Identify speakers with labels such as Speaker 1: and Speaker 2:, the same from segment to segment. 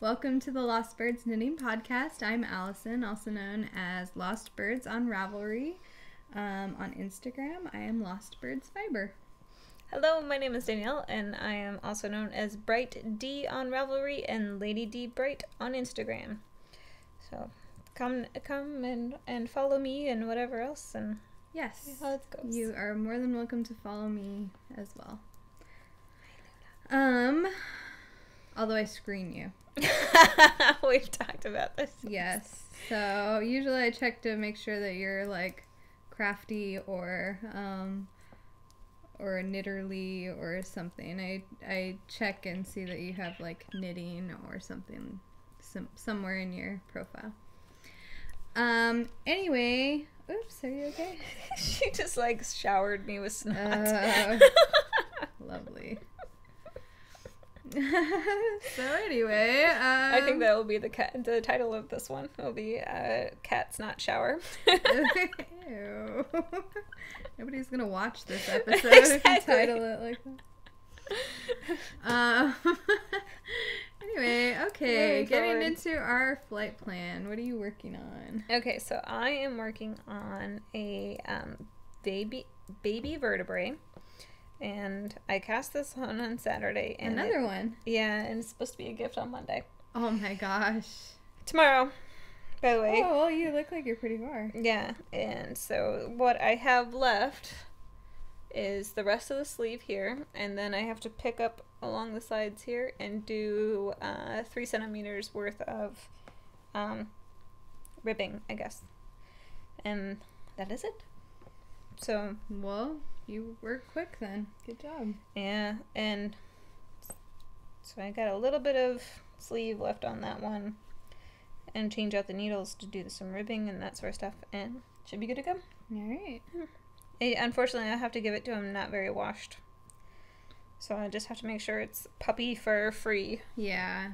Speaker 1: Welcome to the Lost Birds Knitting Podcast. I'm Allison, also known as Lost Birds on Ravelry. On Instagram, I am Lost Birds Fiber.
Speaker 2: Hello, my name is Danielle, and I am also known as Bright D on Ravelry and Lady D Bright on Instagram. So come and follow me and whatever else, and
Speaker 1: Yes,
Speaker 2: see how it goes.
Speaker 1: You are more than welcome to follow me as well. Although I screen you.
Speaker 2: We've talked about this.
Speaker 1: Yes. So usually I check to make sure that you're like crafty or knitterly or something. I check and see that you have like knitting or something somewhere in your profile. Anyway, oops, are you okay?
Speaker 2: She just like showered me with snot.
Speaker 1: Lovely. So anyway,
Speaker 2: I think that will be the title of this one. It'll be Cat Snot Shower.
Speaker 1: Ew. Nobody's gonna watch this episode
Speaker 2: Exactly.
Speaker 1: if you title it like that. Anyway, okay, getting into our flight plan. What are you working on?
Speaker 2: Okay, so I am working on a baby vertebrae. And I cast this on Saturday. And
Speaker 1: Another one?
Speaker 2: Yeah, and it's supposed to be a gift on Monday.
Speaker 1: Oh my gosh.
Speaker 2: Tomorrow, by the way.
Speaker 1: Oh, well, you look like you're pretty far.
Speaker 2: Yeah, and so what I have left is the rest of the sleeve here. And then I have to pick up along the sides here and do 3 centimeters worth of ribbing, I guess. And that is it. So,
Speaker 1: well, you work quick then. Good job.
Speaker 2: yeah, and so I got a little bit of sleeve left on that one, and change out the needles to do some ribbing and that sort of stuff, and should be good to go.
Speaker 1: All right.
Speaker 2: Unfortunately, I have to give it to him not very washed, so I just have to make sure it's puppy fur free.
Speaker 1: Yeah.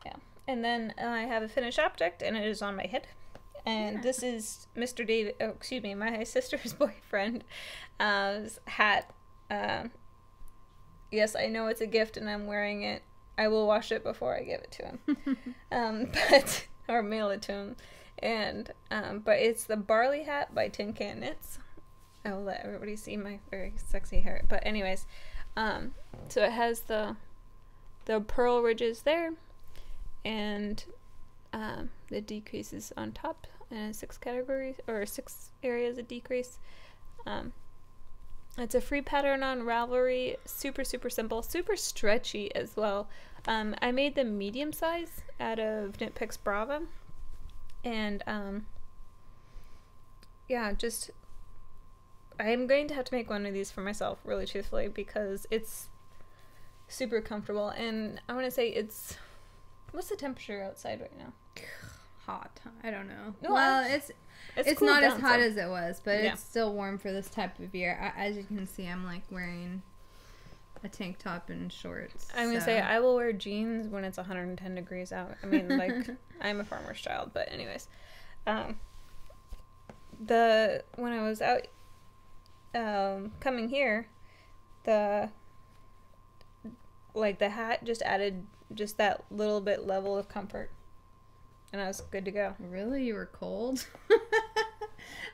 Speaker 2: Yeah, and then I have a finished object, and it is on my head. And this is Mr. David, my sister's boyfriend, hat. Yes, I know it's a gift and I'm wearing it. I will wash it before I give it to him. Or mail it to him. And, but it's the Barley Hat by Tin Can Knits. I will let everybody see my very sexy hair. But anyways, so it has the pearl ridges there, and the decreases on top, and 6 categories or 6 areas of decrease. It's a free pattern on Ravelry. Super simple, super stretchy as well. I made the medium size out of Knit Picks Brava, and yeah, just I am going to have to make one of these for myself, really truthfully, because it's super comfortable. And I want to say what's the temperature outside right now?
Speaker 1: Hot. I don't know.
Speaker 2: No,
Speaker 1: well, it's not as hot as it was, but
Speaker 2: yeah.
Speaker 1: It's still warm for this type of year. As you can see, I'm like wearing a tank top and shorts.
Speaker 2: I'm gonna say I will wear jeans when it's 110 degrees out. I mean, like, I'm a farmer's child, but anyways, when I was out coming here, the hat just added just that little bit level of comfort. And I was good to go.
Speaker 1: Really? You were cold?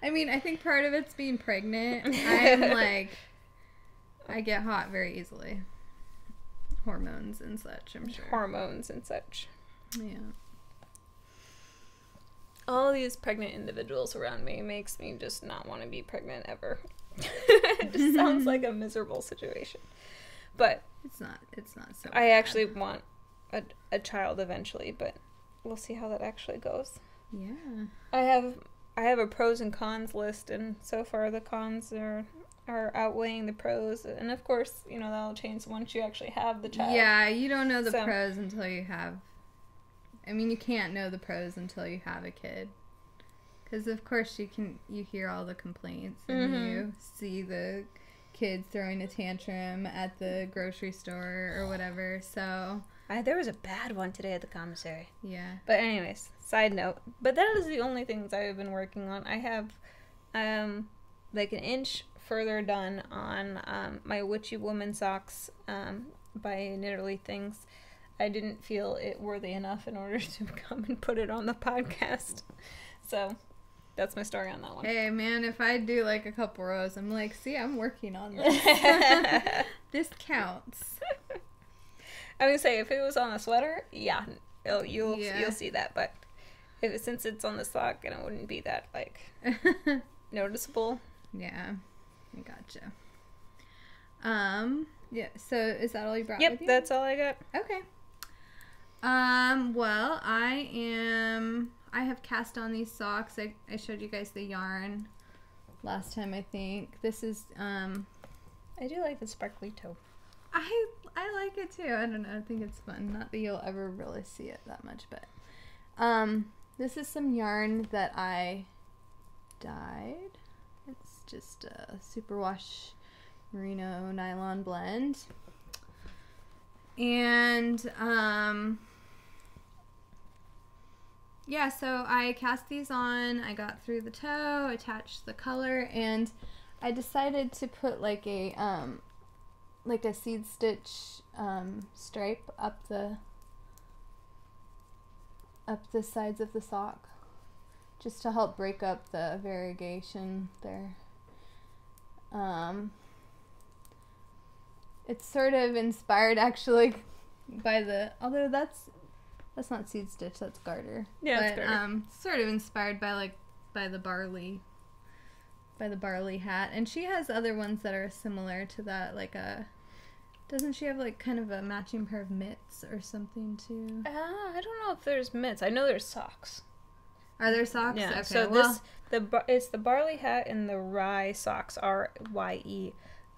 Speaker 1: I mean, I think part of it's being pregnant. I'm like, I get hot very easily. Hormones and such, I'm sure.
Speaker 2: Hormones and such.
Speaker 1: Yeah.
Speaker 2: All these pregnant individuals around me makes me just not want to be pregnant ever. It just sounds like a miserable situation. But
Speaker 1: it's not so
Speaker 2: I
Speaker 1: bad.
Speaker 2: actually want a child eventually, but we'll see how that actually goes.
Speaker 1: Yeah.
Speaker 2: I have a pros and cons list, and so far the cons are outweighing the pros, and of course, that'll change once you actually have the child.
Speaker 1: Yeah, you don't know the pros until you have. I mean, you can't know the pros until you have a kid, because of course you hear all the complaints, and you see the kids throwing a tantrum at the grocery store or whatever. So
Speaker 2: there was a bad one today at the commissary.
Speaker 1: Yeah.
Speaker 2: But anyways, side note. But that is the only things I've been working on. I have like an inch further done on my Witchy Woman socks by Knitterly Things. I didn't feel it worthy enough in order to come and put it on the podcast. So that's my story on that one.
Speaker 1: Hey, man, if I do like a couple rows, I'm like, see, I'm working on this. This counts.
Speaker 2: I would say if it was on a sweater, yeah, you'll see that. But since it's on the sock, and it wouldn't be that like noticeable.
Speaker 1: Yeah, I gotcha. Yeah. So is that all you brought?
Speaker 2: Yep,
Speaker 1: with you?
Speaker 2: that's all I got.
Speaker 1: Okay. Well, I have cast on these socks. I showed you guys the yarn last time, I think. This is,
Speaker 2: I do like the sparkly toe.
Speaker 1: I like it too. I don't know. I think it's fun. Not that you'll ever really see it that much, but, this is some yarn that I dyed. It's just a superwash merino nylon blend. And, yeah, so I cast these on, I got through the toe, attached the color, and I decided to put like a seed stitch stripe up the sides of the sock, just to help break up the variegation there. It's sort of inspired actually by although that's not seed stitch, that's garter.
Speaker 2: Yeah, it's garter.
Speaker 1: Sort of inspired by the barley hat. And she has other ones that are similar to that, doesn't she have like kind of a matching pair of mitts or something too?
Speaker 2: I don't know if there's mitts. I know there's socks.
Speaker 1: Are there socks?
Speaker 2: Yeah.
Speaker 1: Okay,
Speaker 2: so it's the barley hat and the rye socks, RYE.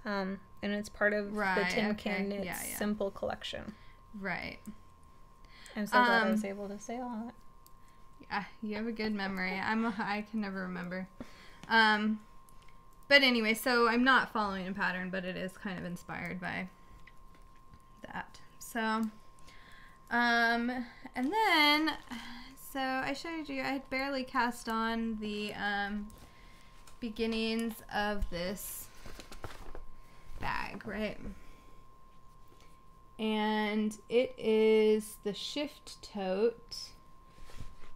Speaker 2: And it's part of the Tin Can Knits Simple collection.
Speaker 1: Right.
Speaker 2: I'm so glad I was able to say all that.
Speaker 1: Yeah, you have a good memory. I can never remember. But anyway, so I'm not following a pattern, but it is kind of inspired by that. So, and then, so I showed you, I had barely cast on the beginnings of this bag, right? And it is the Shift Tote,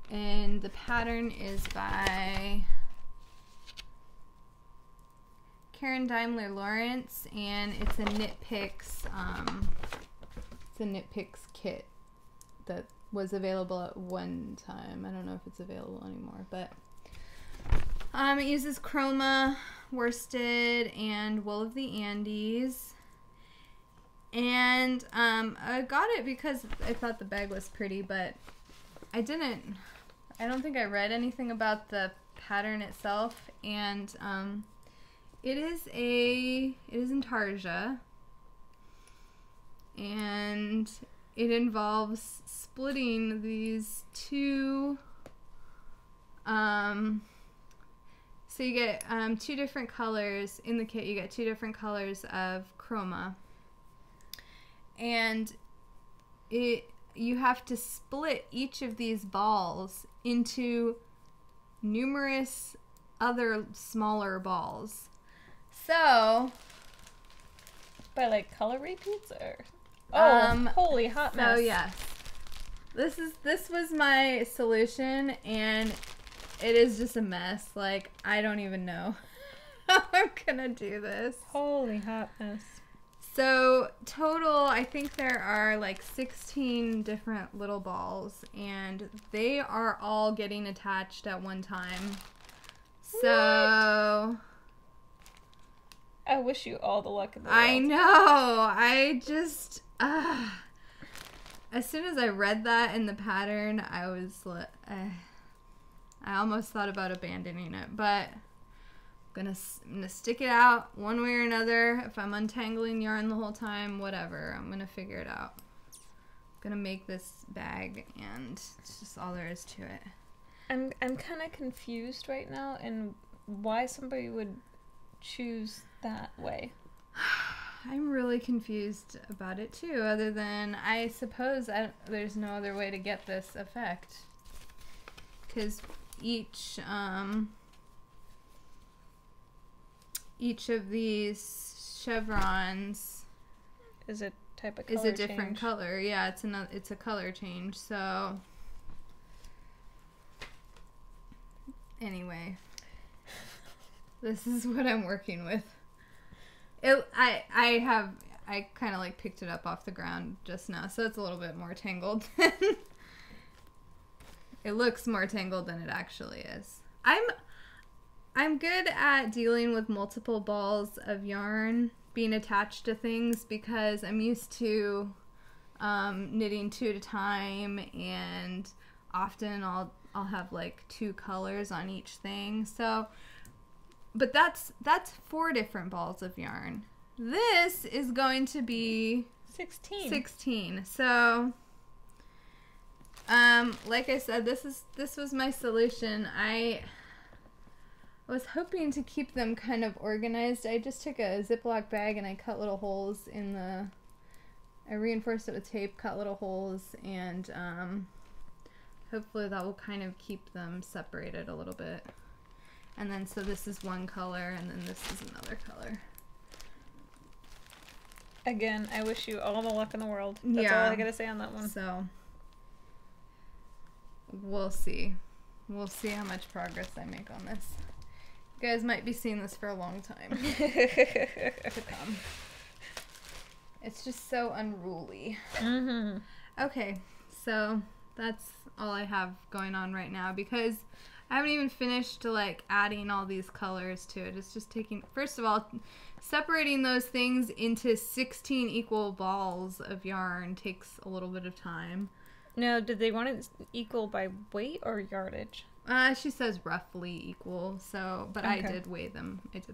Speaker 1: and the pattern is by Karen Daimler Lawrence, and it's a Knit Picks kit that was available at one time. I don't know if it's available anymore, but it uses chroma, worsted, and wool of the Andes. And I got it because I thought the bag was pretty, but I don't think I read anything about the pattern itself. And it is intarsia, and it involves splitting these two. So you get two different colors in the kit. You get two different colors of chroma. And you have to split each of these balls into numerous other smaller balls. So,
Speaker 2: by like color repeats or holy hot mess.
Speaker 1: So yes, this was my solution, and it is just a mess. Like, I don't even know how I'm gonna do this.
Speaker 2: Holy hot mess.
Speaker 1: So total, I think there are like 16 different little balls, and they are all getting attached at one time. So
Speaker 2: I wish you all the luck in the world.
Speaker 1: I know. I just as soon as I read that in the pattern, I was I almost thought about abandoning it, but I'm gonna stick it out one way or another. If I'm untangling yarn the whole time, whatever, I'm gonna figure it out. I'm gonna make this bag, and it's just all there is to it.
Speaker 2: I'm kind of confused right now, and why somebody would choose that way.
Speaker 1: I'm really confused about it too, other than I suppose there's no other way to get this effect, because each of these chevrons
Speaker 2: is a type of color
Speaker 1: is a different
Speaker 2: change.
Speaker 1: color. Yeah, it's a color change. So anyway, this is what I'm working with. I kind of like picked it up off the ground just now, so it's a little bit more tangled. It looks more tangled than it actually is. I'm good at dealing with multiple balls of yarn being attached to things because I'm used to knitting 2 at a time, and often I'll have like 2 colors on each thing. So, but that's 4 different balls of yarn. This is going to be 16. So, like I said, this was my solution. I was hoping to keep them kind of organized. I just took a Ziploc bag and I cut little holes in I reinforced it with tape, cut little holes, and hopefully that will kind of keep them separated a little bit. And then, so this is one color, and then this is another color.
Speaker 2: Again, I wish you all the luck in the world. That's all I gotta say on that one.
Speaker 1: So, we'll see. We'll see how much progress I make on this. You guys might be seeing this for a long time to come. It's just so unruly.
Speaker 2: Mm-hmm.
Speaker 1: Okay, so that's all I have going on right now because I haven't even finished like adding all these colors to it. It's just taking, first of all, separating those things into 16 equal balls of yarn takes a little bit of time.
Speaker 2: Now, did they want it equal by weight or yardage?
Speaker 1: She says roughly equal, so, but okay. I did weigh them out.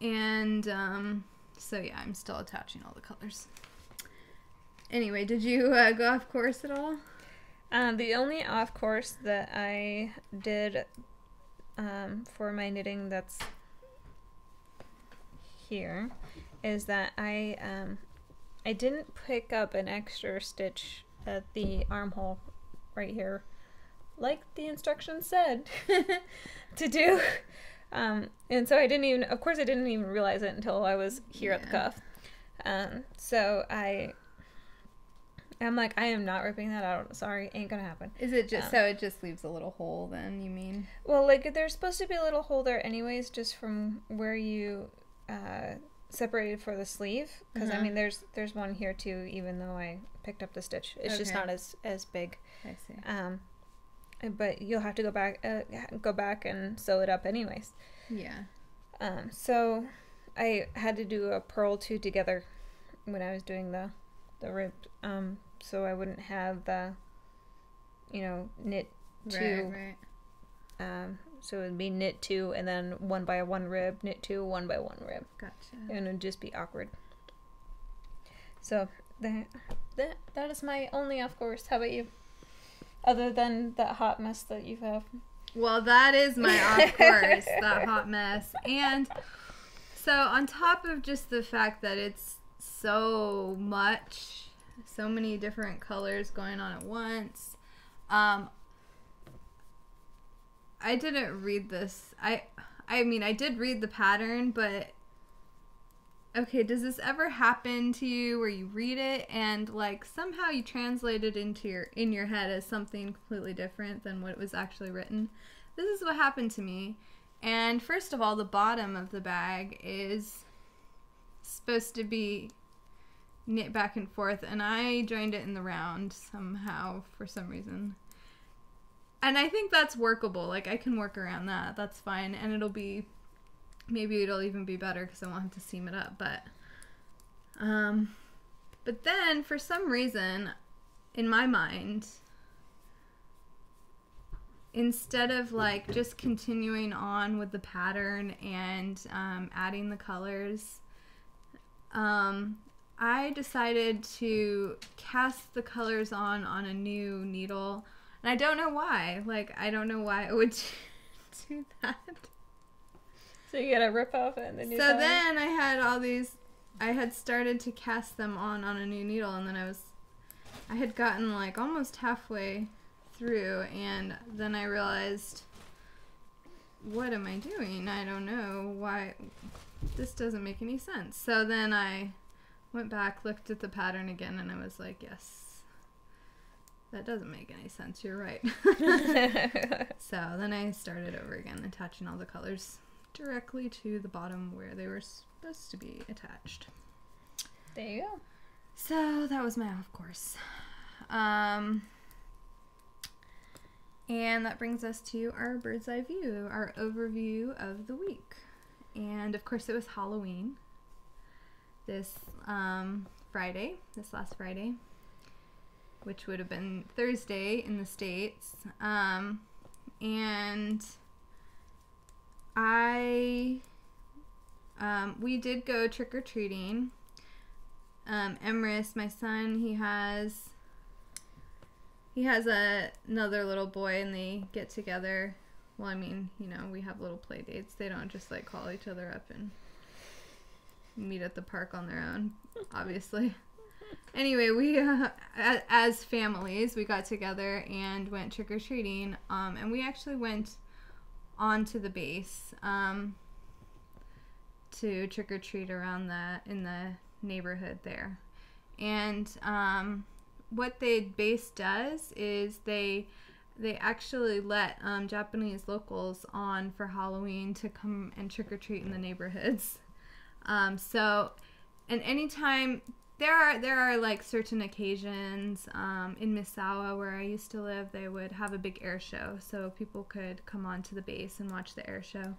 Speaker 1: And, so yeah, I'm still attaching all the colors. Anyway, did you go off course at all?
Speaker 2: The only off course that I did for my knitting that's here is that I didn't pick up an extra stitch at the armhole right here, like the instructions said to do. And so I didn't even realize it until I was here at the cuff. So I'm like, I am not ripping that out. Sorry, ain't gonna happen.
Speaker 1: Is it just so it just leaves a little hole then, you mean?
Speaker 2: Well, like there's supposed to be a little hole there anyways, just from where you separated for the sleeve. Because I mean, there's one here too, even though I picked up the stitch. It's just not as big.
Speaker 1: I see.
Speaker 2: But you'll have to go back and sew it up anyways.
Speaker 1: Yeah.
Speaker 2: So I had to do a purl 2 together when I was doing the rib, so I wouldn't have the, knit 2.
Speaker 1: Right.
Speaker 2: So it would be knit 2 and then 1 by 1 rib, knit 2, 1 by 1 rib.
Speaker 1: Gotcha.
Speaker 2: And it would just be awkward. So that is my only off course. How about you? Other than that hot mess that you have.
Speaker 1: Well, that is my off course, that hot mess. And so on top of just the fact that it's so many different colors going on at once, I didn't read this. I mean, I did read the pattern, but okay, does this ever happen to you where you read it and like somehow you translate it in your head as something completely different than what was actually written? This is what happened to me. And first of all, the bottom of the bag is supposed to be knit back and forth, and I joined it in the round somehow for some reason. And I think that's workable. Like, I can work around that. That's fine. And maybe it'll even be better because I won't have to seam it up. But then, for some reason, in my mind, instead of, like, just continuing on with the pattern and adding the colors, I decided to cast the colors on a new needle. And I don't know why. Like, I don't know why I would do that.
Speaker 2: So you gotta rip off it and then
Speaker 1: then I had started to cast them on a new needle, and then I had gotten like almost halfway through, and then I realized, what am I doing? I don't know this doesn't make any sense. So then I went back, looked at the pattern again, and I was like, yes, that doesn't make any sense. You're right. So then I started over again, attaching all the colors directly to the bottom where they were supposed to be attached.
Speaker 2: There you go.
Speaker 1: So that was my off course. And that brings us to our bird's eye view, our overview of the week. And of course it was Halloween this last Friday, which would have been Thursday in the States. And we did go trick-or-treating. Emrys, my son, he has another little boy, and they get together. Well, I mean, you know, we have little play dates. They don't just like call each other up and meet at the park on their own, obviously. Anyway, we as families, we got together and went trick-or-treating, and we actually went onto the base to trick-or-treat around in the neighborhood there. And what the base does is they actually let Japanese locals on for Halloween to come and trick-or-treat in the neighborhoods. So, and anytime there are like certain occasions in Misawa, where I used to live, they would have a big air show, so people could come onto the base and watch the air show.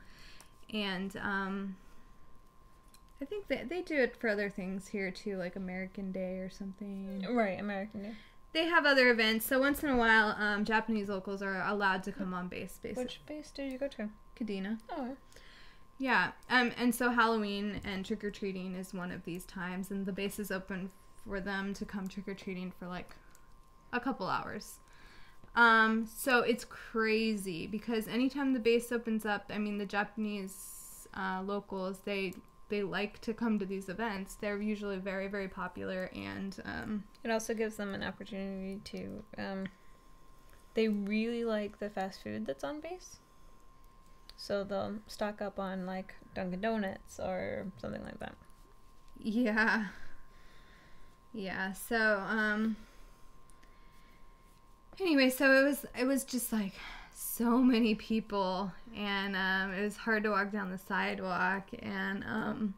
Speaker 1: And I think they do it for other things here too, like American Day or something.
Speaker 2: Right, American Day.
Speaker 1: They have other events, so once in a while, Japanese locals are allowed to come on base, basically.
Speaker 2: Which base did you go to?
Speaker 1: Kadena.
Speaker 2: Oh.
Speaker 1: Yeah, and so Halloween and trick-or-treating is one of these times, and the base is open for them to come trick-or-treating for like a couple hours. So it's crazy, because anytime the base opens up, I mean, the Japanese locals, they like to come to these events. They're usually very, very popular, and
Speaker 2: it also gives them an opportunity to they really like the fast food that's on base, so they'll stock up on like Dunkin' Donuts or something like that.
Speaker 1: Yeah, so anyway, so it was just like so many people, and it was hard to walk down the sidewalk, and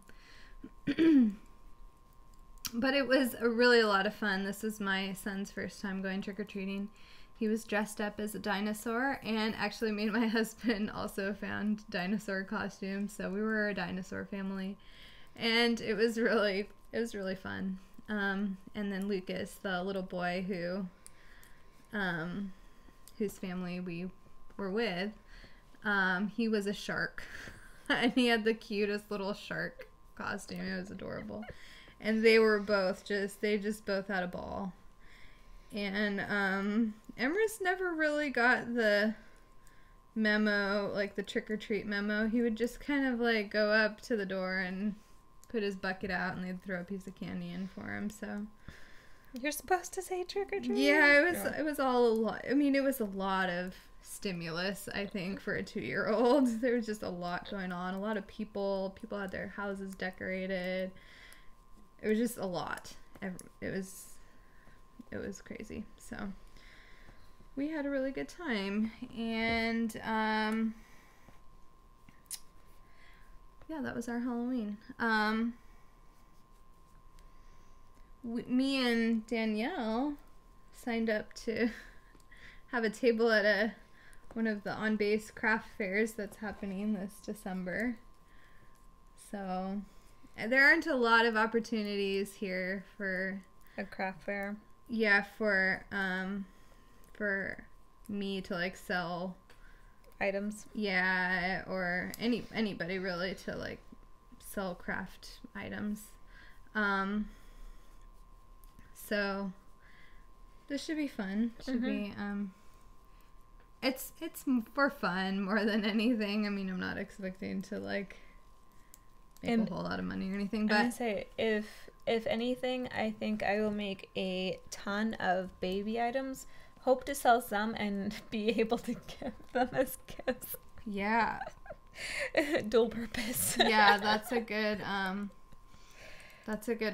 Speaker 1: but it was really a lot of fun. This was my son's first time going trick-or-treating. He was dressed up as a dinosaur, and actually me and my husband also found dinosaur costumes, so we were a dinosaur family, and it was really fun. And then Lucas, the little boy whose family we were with, he was a shark, and he had the cutest little shark costume. It was adorable, and they both had a ball. And Emrys never really got the memo, like the trick-or-treat memo. He would just kind of like go up to the door and put his bucket out, and they'd throw a piece of candy in for him. So
Speaker 2: you're supposed to say trick-or-treat?
Speaker 1: Yeah, it was all a lot. I mean, it was a lot of stimulus, I think, for a 2-year-old. There was just a lot going on. A lot of people had their houses decorated. It was just a lot. It was crazy. So we had a really good time, and yeah, that was our Halloween. Me and Danielle signed up to have a table at one of the on-base craft fairs that's happening this December. So there aren't a lot of opportunities here for
Speaker 2: a craft fair.
Speaker 1: Yeah, for me to like sell
Speaker 2: items.
Speaker 1: Yeah, or anybody really to like sell craft items. So this should be fun. Should be it's for fun more than anything. I mean, I'm not expecting to like make a whole lot of money or anything, but
Speaker 2: I say if anything, I think I will make a ton of baby items. Hope to sell some and be able to give them as gifts.
Speaker 1: Yeah.
Speaker 2: Dual purpose.
Speaker 1: Yeah, that's a good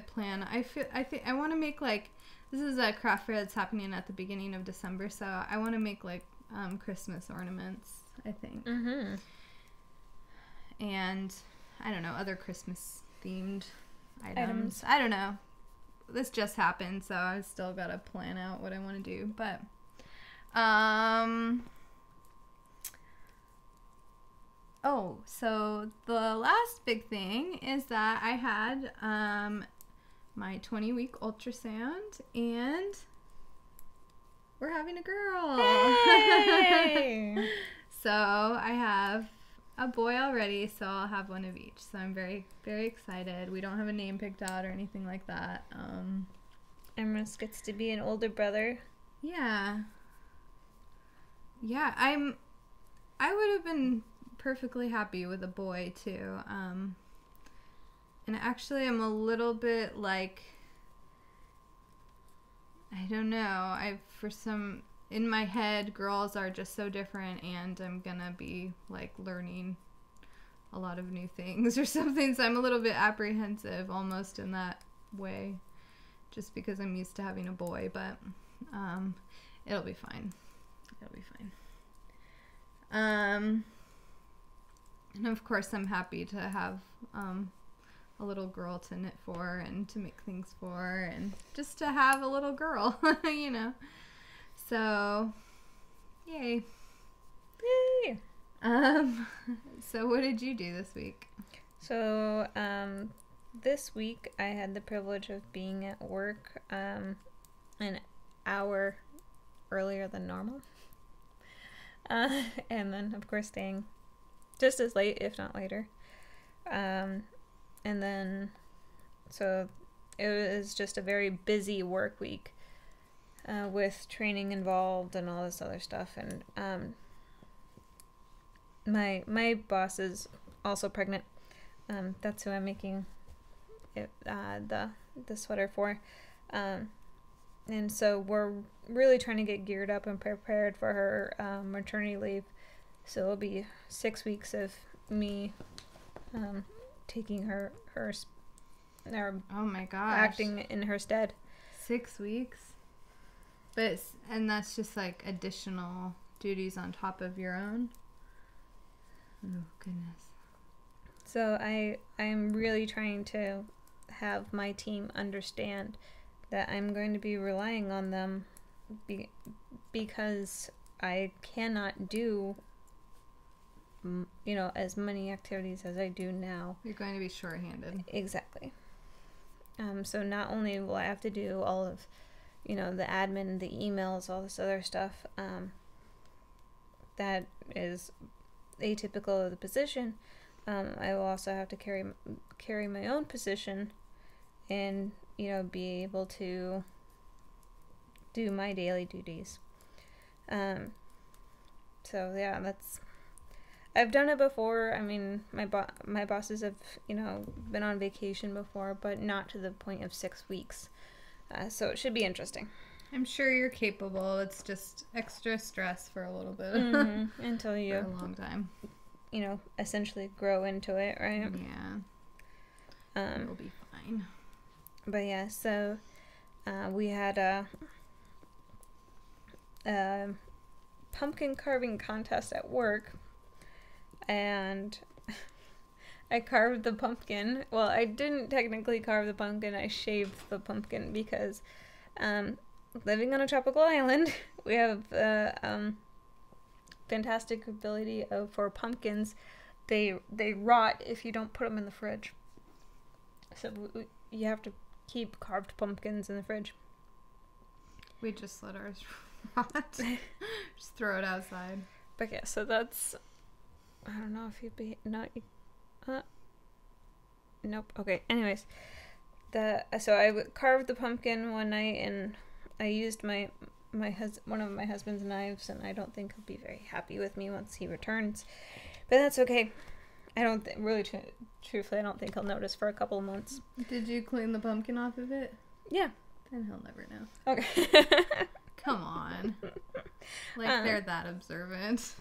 Speaker 1: plan. I think I want to make like, this is a craft fair that's happening at the beginning of December, so I want to make like Christmas ornaments, I think.
Speaker 2: Mm-hmm.
Speaker 1: And I don't know, other Christmas themed items. I don't know. This just happened, so I still gotta plan out what I want to do. But oh, so the last big thing is that I had my 20-week ultrasound, and we're having a girl.
Speaker 2: Hey!
Speaker 1: So I have a boy already, so I'll have one of each. So I'm very, very excited. We don't have a name picked out or anything like that.
Speaker 2: Emrys gets to be an older brother.
Speaker 1: Yeah. Yeah, I would have been perfectly happy with a boy too. And actually I'm a little bit like, I don't know, in my head, girls are just so different, and I'm gonna be like learning a lot of new things or something, so I'm a little bit apprehensive almost in that way, just because I'm used to having a boy. But it'll be fine. And of course I'm happy to have a little girl to knit for and to make things for, and just to have a little girl, you know. So, yay.
Speaker 2: Yay!
Speaker 1: So what did you do this week?
Speaker 2: So, this week I had the privilege of being at work an hour earlier than normal. And then, of course, staying just as late, if not later. And then, so it was just a very busy work week. With training involved and all this other stuff, and my boss is also pregnant. That's who I'm making it, the sweater for, and so we're really trying to get geared up and prepared for her maternity leave. So it'll be 6 weeks of me taking her or
Speaker 1: oh my gosh,
Speaker 2: acting in her stead.
Speaker 1: 6 weeks. And that's just like additional duties on top of your own? Oh, goodness.
Speaker 2: So I'm really trying to have my team understand that I'm going to be relying on them because I cannot do, as many activities as I do now.
Speaker 1: You're going to be shorthanded.
Speaker 2: Exactly. So not only will I have to do all of the admin, the emails, all this other stuff, that is atypical of the position. I will also have to carry my own position and, be able to do my daily duties. So yeah, I've done it before. I mean, my bosses have, been on vacation before, but not to the point of 6 weeks. So it should be interesting.
Speaker 1: I'm sure you're capable. It's just extra stress for a little bit.
Speaker 2: Mm-hmm. Until you...
Speaker 1: for a long time.
Speaker 2: Essentially grow into it, right?
Speaker 1: Yeah. It'll be fine.
Speaker 2: But yeah, so we had a pumpkin carving contest at work. And... I carved the pumpkin. Well, I didn't technically carve the pumpkin. I shaved the pumpkin because living on a tropical island, we have the fantastic ability for pumpkins. They rot if you don't put them in the fridge. So you have to keep carved pumpkins in the fridge.
Speaker 1: We just let ours rot. Just throw it outside.
Speaker 2: But yeah, so that's... I don't know if you'd be... not. Nope. Okay. Anyways, so I carved the pumpkin one night, and I used one of my husband's knives, and I don't think he'll be very happy with me once he returns, but that's okay. I don't truthfully, I don't think he'll notice for a couple of months.
Speaker 1: Did you clean the pumpkin off of it?
Speaker 2: Yeah.
Speaker 1: Then he'll never know.
Speaker 2: Okay.
Speaker 1: Come on. Like they're that observant.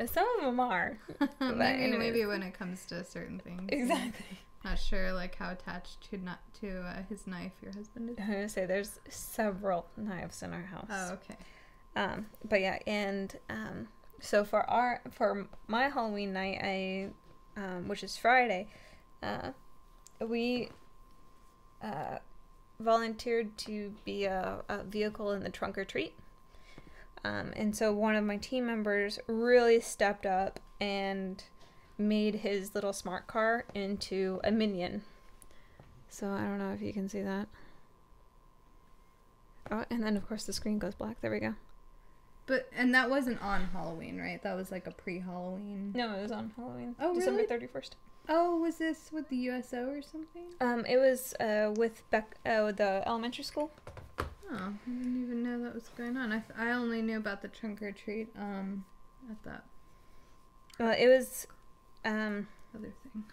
Speaker 2: Some of them are.
Speaker 1: maybe when it comes to certain things.
Speaker 2: Exactly.
Speaker 1: Not sure like how attached to his knife your husband is.
Speaker 2: I'm gonna say there's several knives in our house.
Speaker 1: Oh, okay.
Speaker 2: But yeah, and so for my Halloween night, which is Friday, we volunteered to be a vehicle in the trunk or treat. And so one of my team members really stepped up and made his little smart car into a minion. So I don't know if you can see that. Oh, and then of course the screen goes black. There we go.
Speaker 1: And that wasn't on Halloween, right? That was like a pre-Halloween.
Speaker 2: No, it was on Halloween.
Speaker 1: Oh,
Speaker 2: December
Speaker 1: really?
Speaker 2: 31st.
Speaker 1: Oh, was this with the USO or something?
Speaker 2: It was with the elementary school.
Speaker 1: Oh, I didn't even know that was going on. I only knew about the trunk or treat at that.
Speaker 2: Well, it was
Speaker 1: other thing.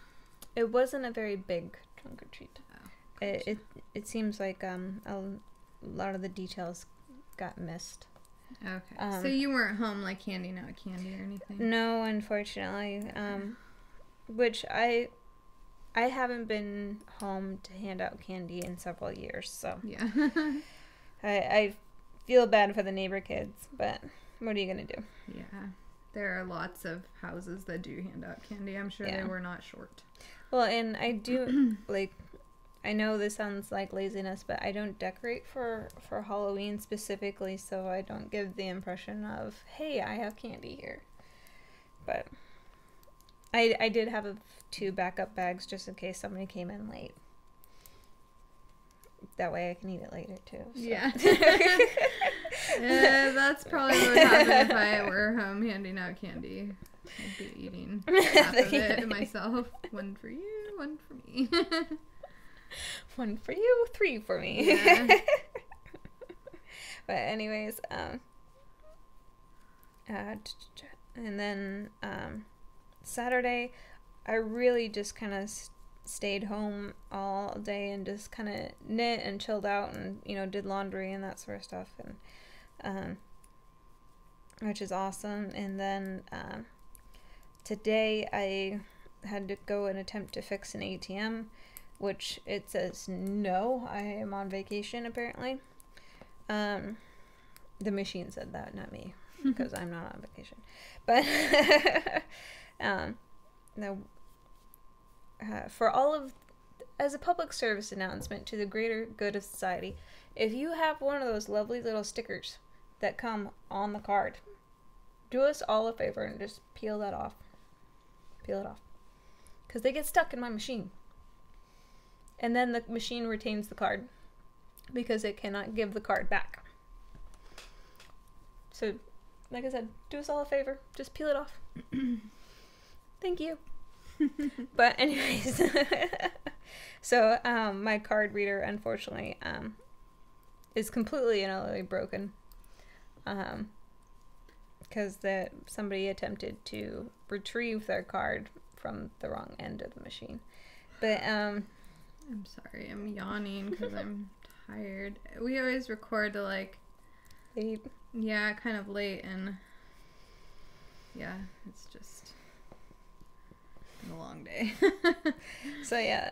Speaker 2: It wasn't a very big trunk or treat.
Speaker 1: Oh,
Speaker 2: it seems like a lot of the details got missed.
Speaker 1: Okay. So you weren't home like handing out candy or anything?
Speaker 2: No, unfortunately. Which I haven't been home to hand out candy in several years, so
Speaker 1: yeah.
Speaker 2: I feel bad for the neighbor kids, but what are you gonna do?
Speaker 1: Yeah. There are lots of houses that do hand out candy. I'm sure they were not short.
Speaker 2: Well, and I do like, I know this sounds like laziness, but I don't decorate for Halloween specifically, so I don't give the impression of, hey, I have candy here. But I did have 2 backup bags just in case somebody came in late. That way I can eat it later too. So.
Speaker 1: Yeah. That's probably what would happen if I were home handing out candy. I'd be eating half of it myself. One for you, one for me.
Speaker 2: 1 for you, 3 for me.
Speaker 1: Yeah.
Speaker 2: But anyways, and then Saturday, I really just kind of stayed home all day and just kind of knit and chilled out and, did laundry and that sort of stuff, and which is awesome. And then today I had to go and attempt to fix an ATM, which it says no, I am on vacation apparently. The machine said that, not me, because I'm not on vacation. But for all of, as a public service announcement to the greater good of society, if you have one of those lovely little stickers that come on the card, do us all a favor and just peel that off. Peel it off. Because they get stuck in my machine. And then the machine retains the card because it cannot give the card back. So, like I said, do us all a favor. Just peel it off. Thank you. But anyways, so my card reader, unfortunately, is completely and utterly broken. Because somebody attempted to retrieve their card from the wrong end of the machine. But I'm
Speaker 1: sorry, I'm yawning because I'm tired. We always record to like
Speaker 2: 8.
Speaker 1: Yeah, kind of late, and yeah, it's just been a long day.
Speaker 2: So yeah,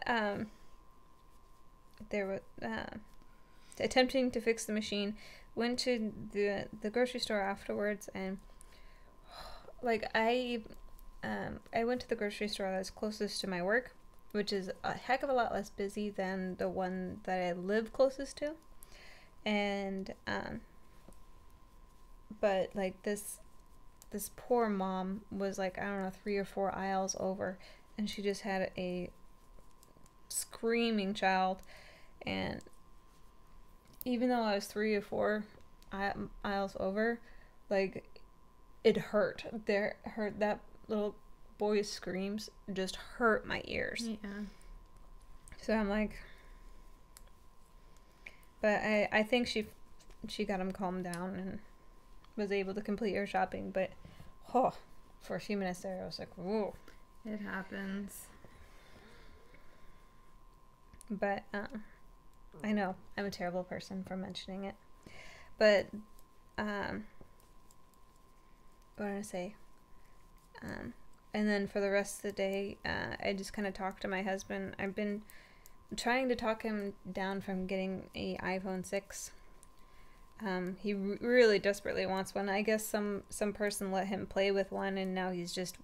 Speaker 2: there was attempting to fix the machine. Went to the grocery store afterwards, and like I went to the grocery store that's closest to my work, which is a heck of a lot less busy than the one that I live closest to, and but like this poor mom was like, I don't know, 3 or 4 aisles over, and she just had a screaming child, and even though I was 3 or 4 aisles over, like, it hurt. That little boy's screams just hurt my ears.
Speaker 1: Yeah.
Speaker 2: So I'm like, but I think she got him calmed down and was able to complete her shopping, but for a few minutes there I was like, whoa.
Speaker 1: It happens.
Speaker 2: But I know I'm a terrible person for mentioning it, but what did I say? And then for the rest of the day, I just kind of talked to my husband. I've been trying to talk him down from getting a iPhone 6. He really desperately wants one. I guess some person let him play with one, and now he's just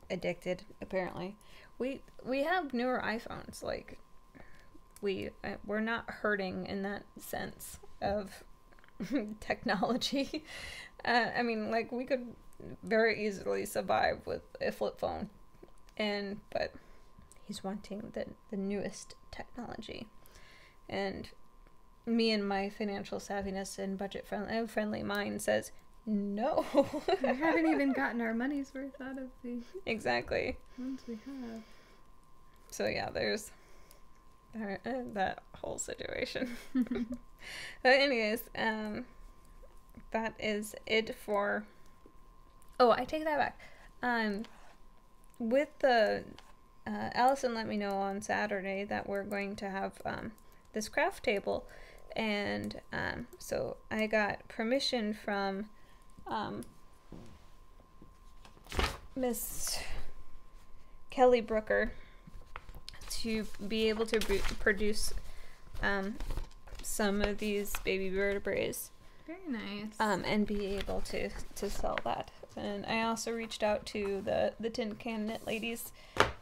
Speaker 2: addicted, apparently. We have newer iPhones. Like, we're not hurting in that sense of technology. I mean, like, we could very easily survive with a flip phone, but he's wanting the newest technology, and me and my financial savviness and budget friendly mind says no.
Speaker 1: We haven't even gotten our money's worth out of the
Speaker 2: exactly
Speaker 1: ones we have.
Speaker 2: So yeah, there's that whole situation. But anyways, that is it for. Oh, I take that back. With the Allison let me know on Saturday that we're going to have this craft table, and so I got permission from Miss Kelly Brooker to be able to produce some of these baby vertebraes.
Speaker 1: Very nice.
Speaker 2: And be able to sell that. And I also reached out to the Tin Can Knit ladies,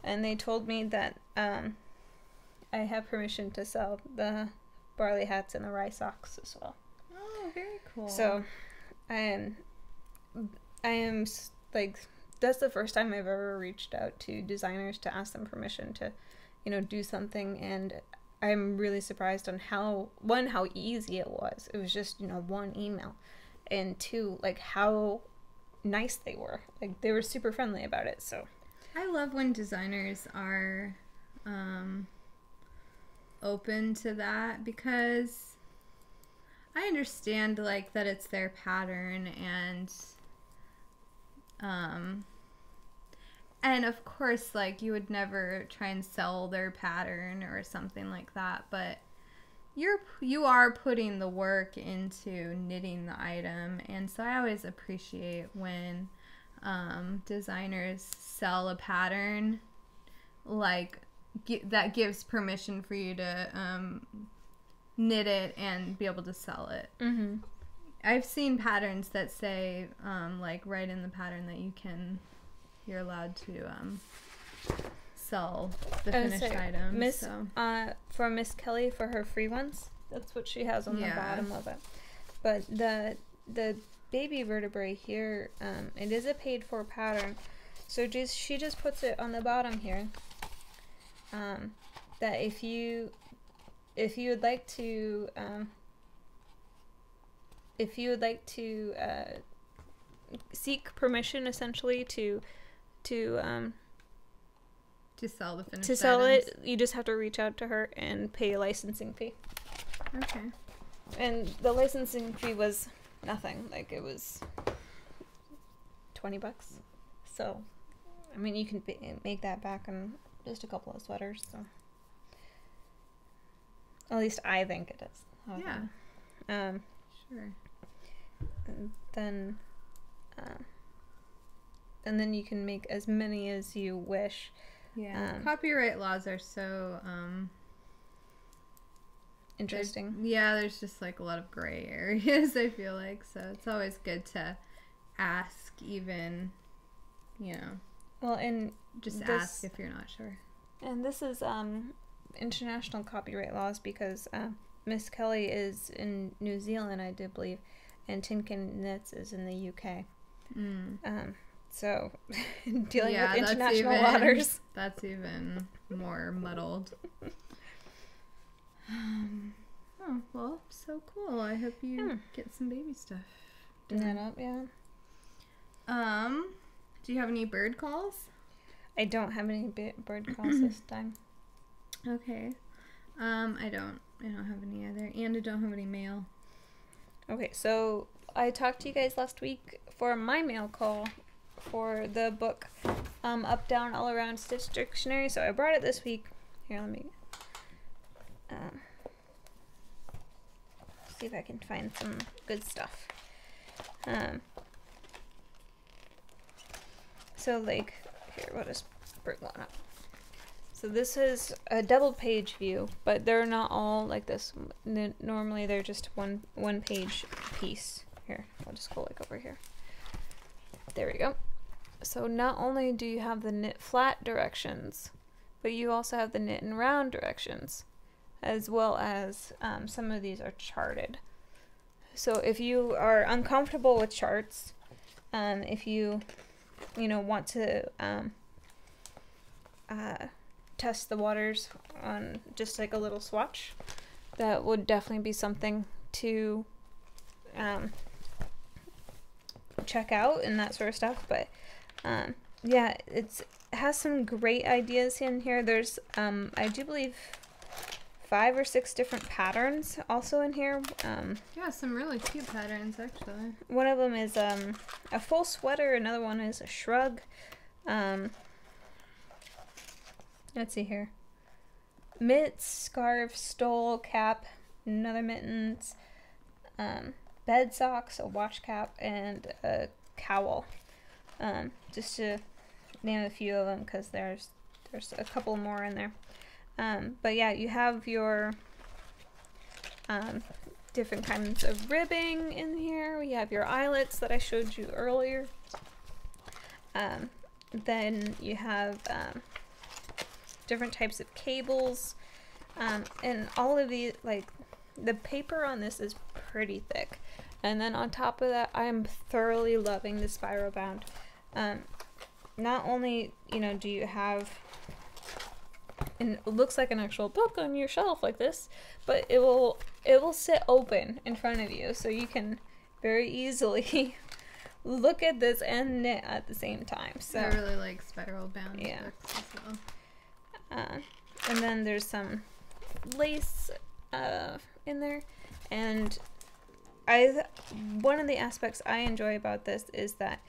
Speaker 2: and they told me that I have permission to sell the barley hats and the rye socks as well.
Speaker 1: Oh, very cool.
Speaker 2: So I am like, that's the first time I've ever reached out to designers to ask them permission to, do something, and I'm really surprised on how easy it was. It was just, one email, and two, like, how nice they were. Like, they were super friendly about it. So
Speaker 1: I love when designers are open to that, because I understand, like, that it's their pattern, and of course, like, you would never try and sell their pattern or something like that, but you are putting the work into knitting the item, and so I always appreciate when designers sell a pattern, like, that gives permission for you to knit it and be able to sell it.
Speaker 2: Mm-hmm.
Speaker 1: I've seen patterns that say, like, right in the pattern that you're allowed to sell the finished item.
Speaker 2: For Miss Kelly, for her free ones, that's what she has on the bottom of it. But the baby vertebrae here, it is a paid for pattern, so she just puts it on the bottom here. That if you would like to seek permission, essentially, to
Speaker 1: sell the finished
Speaker 2: to sell
Speaker 1: items.
Speaker 2: it, you just have to reach out to her and pay a licensing fee.
Speaker 1: Okay.
Speaker 2: And the licensing fee was nothing. Like, it was $20. So, I mean, you can make that back in just a couple of sweaters. So, at least I think it is.
Speaker 1: Yeah. Sure.
Speaker 2: And then you can make as many as you wish.
Speaker 1: Yeah. Copyright laws are so
Speaker 2: interesting.
Speaker 1: There's just, like, a lot of gray areas, I feel like, so it's always good to ask, even,
Speaker 2: well, and
Speaker 1: just ask if you're not sure.
Speaker 2: And this is international copyright laws, because Miss Kelly is in New Zealand, I do believe, and Tin Can Knits is in the UK. So, dealing with international waters.
Speaker 1: That's even more muddled. Oh, well, so cool. I hope you get some baby stuff done. Do you have any bird calls?
Speaker 2: I don't have any bird calls this time.
Speaker 1: Okay. I don't have any either. And I don't have any mail.
Speaker 2: Okay, so I talked to you guys last week for my mail call for the book Up, Down, All Around Stitch Dictionary. So I brought it this week. Here, let me see if I can find some good stuff. So like, here, we'll just bring one up. So this is a double page view, but they're not all like this. Normally they're just one page piece. Here, I'll just go like over here. There we go. So not only do you have the knit flat directions, but you also have the knit and round directions, as well as some of these are charted. So if you are uncomfortable with charts, if you want to test the waters on just like a little swatch, that would definitely be something to check out and that sort of stuff. But yeah, it has some great ideas in here. There's I do believe 5 or 6 different patterns also in here.
Speaker 1: Yeah, some really cute patterns actually.
Speaker 2: One of them is a full sweater, another one is a shrug. Let's see here. Mitts, scarf, stole, cap, another mittens, bed socks, a wash cap, and a cowl. Just to name a few of them, because there's a couple more in there. But yeah, you have your different kinds of ribbing in here. We have your eyelets that I showed you earlier. Then you have different types of cables, and all of these, like, the paper on this is pretty thick. And then on top of that, I am thoroughly loving the spiral bound. Not only, do you have, and it looks like an actual book on your shelf like this, but it will sit open in front of you, so you can very easily look at this and knit at the same time. So
Speaker 1: I really like spiral bound books as well.
Speaker 2: And then there's some lace in there, and one of the aspects I enjoy about this is that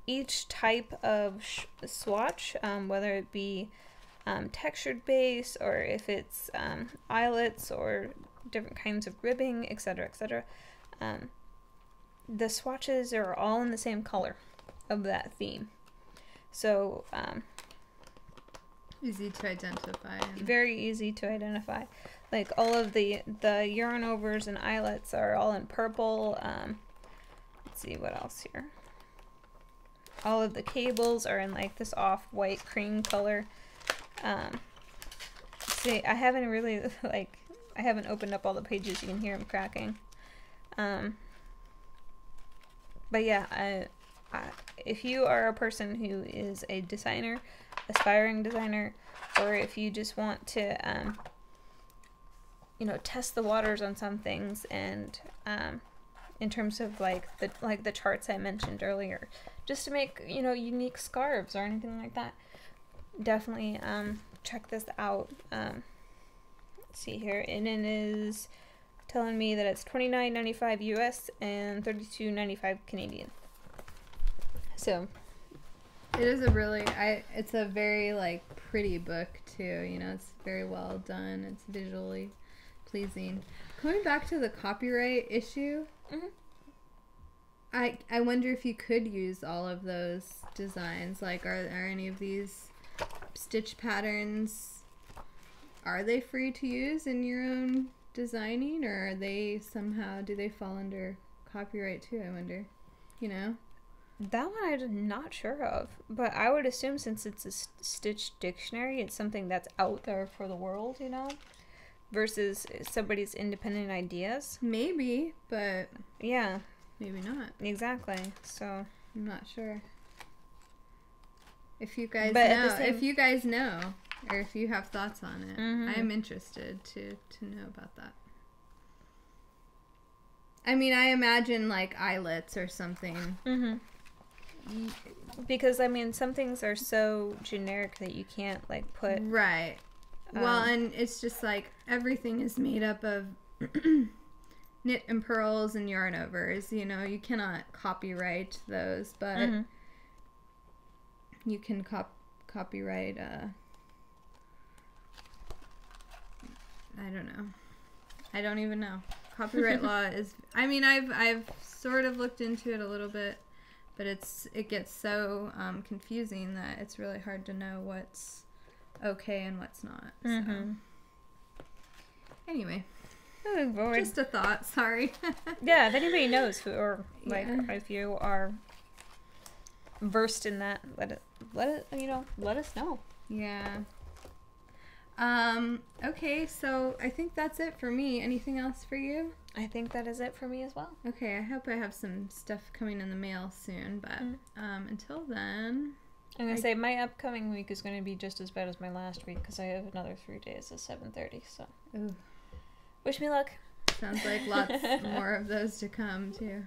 Speaker 2: each type of swatch, whether it be textured base, or if it's eyelets or different kinds of ribbing, etc., etc., the swatches are all in the same color of that theme. So
Speaker 1: easy to identify.
Speaker 2: Very easy to identify. Like all of the yarn overs and eyelets are all in purple. Let's see what else here. All of the cables are in like this off-white cream color. See, I haven't really I haven't opened up all the pages. You can hear them cracking. But yeah, if you are a person who is a designer, aspiring designer, or if you just want to test the waters on some things, and in terms of like the charts I mentioned earlier, just to make unique scarves or anything like that, definitely check this out. Let's see here, and it is telling me that it's $29.95 US and $32.95 Canadian. So
Speaker 1: it is it's a very like pretty book too. It's very well done. It's visually pleasing. Going back to the copyright issue, I wonder if you could use all of those designs. Like, are any of these stitch patterns, are they free to use in your own designing, or are they somehow, do they fall under copyright too? I wonder.
Speaker 2: That one I'm not sure of, but I would assume since it's a Stitch dictionary, it's something that's out there for the world, versus somebody's independent ideas.
Speaker 1: Maybe, but
Speaker 2: yeah,
Speaker 1: maybe not.
Speaker 2: Exactly. So
Speaker 1: I'm not sure. If you guys know, or if you have thoughts on it, I'm interested to know about that. I mean, I imagine like eyelets or something.
Speaker 2: Because some things are so generic that you can't like put
Speaker 1: right. Well, and it's just like everything is made up of knit and purls and yarn overs. You cannot copyright those, but you can copyright. I don't know. I don't even know. Copyright law is. I've sort of looked into it a little bit. But it gets so confusing that it's really hard to know what's okay and what's not. So. Anyway, just a thought. Sorry.
Speaker 2: Yeah, if anybody knows if you are versed in that, let us know.
Speaker 1: Yeah. Okay, so I think that's it for me. Anything else for you?
Speaker 2: I think that is it for me as well.
Speaker 1: Okay, I hope I have some stuff coming in the mail soon, but until then...
Speaker 2: I'm going to say my upcoming week is going to be just as bad as my last week because I have another 3 days of 7:30, so... Ooh. Wish me luck.
Speaker 1: Sounds like lots more of those to come, too.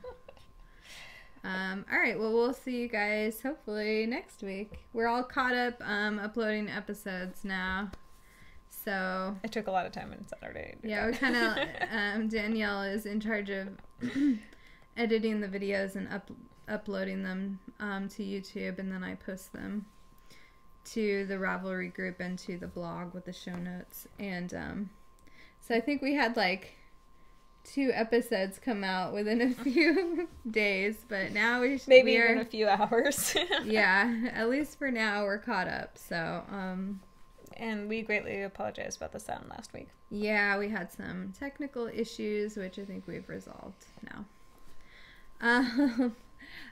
Speaker 1: Alright, well, we'll see you guys hopefully next week. We're all caught up uploading episodes now. So
Speaker 2: it took a lot of time on Saturday.
Speaker 1: Yeah, we kind of Danielle is in charge of editing the videos and uploading them to YouTube, and then I post them to the Ravelry group and to the blog with the show notes. And so I think we had like 2 episodes come out within a few days, but now
Speaker 2: maybe even a few hours.
Speaker 1: Yeah, at least for now we're caught up. So
Speaker 2: and we greatly apologize about the sound last week.
Speaker 1: Yeah, we had some technical issues, which I think we've resolved now.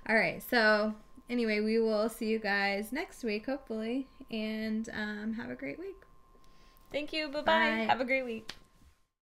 Speaker 1: All right, so anyway, we will see you guys next week, hopefully, and have a great week.
Speaker 2: Thank you. Bye-bye.
Speaker 1: Bye.
Speaker 2: Have a great week.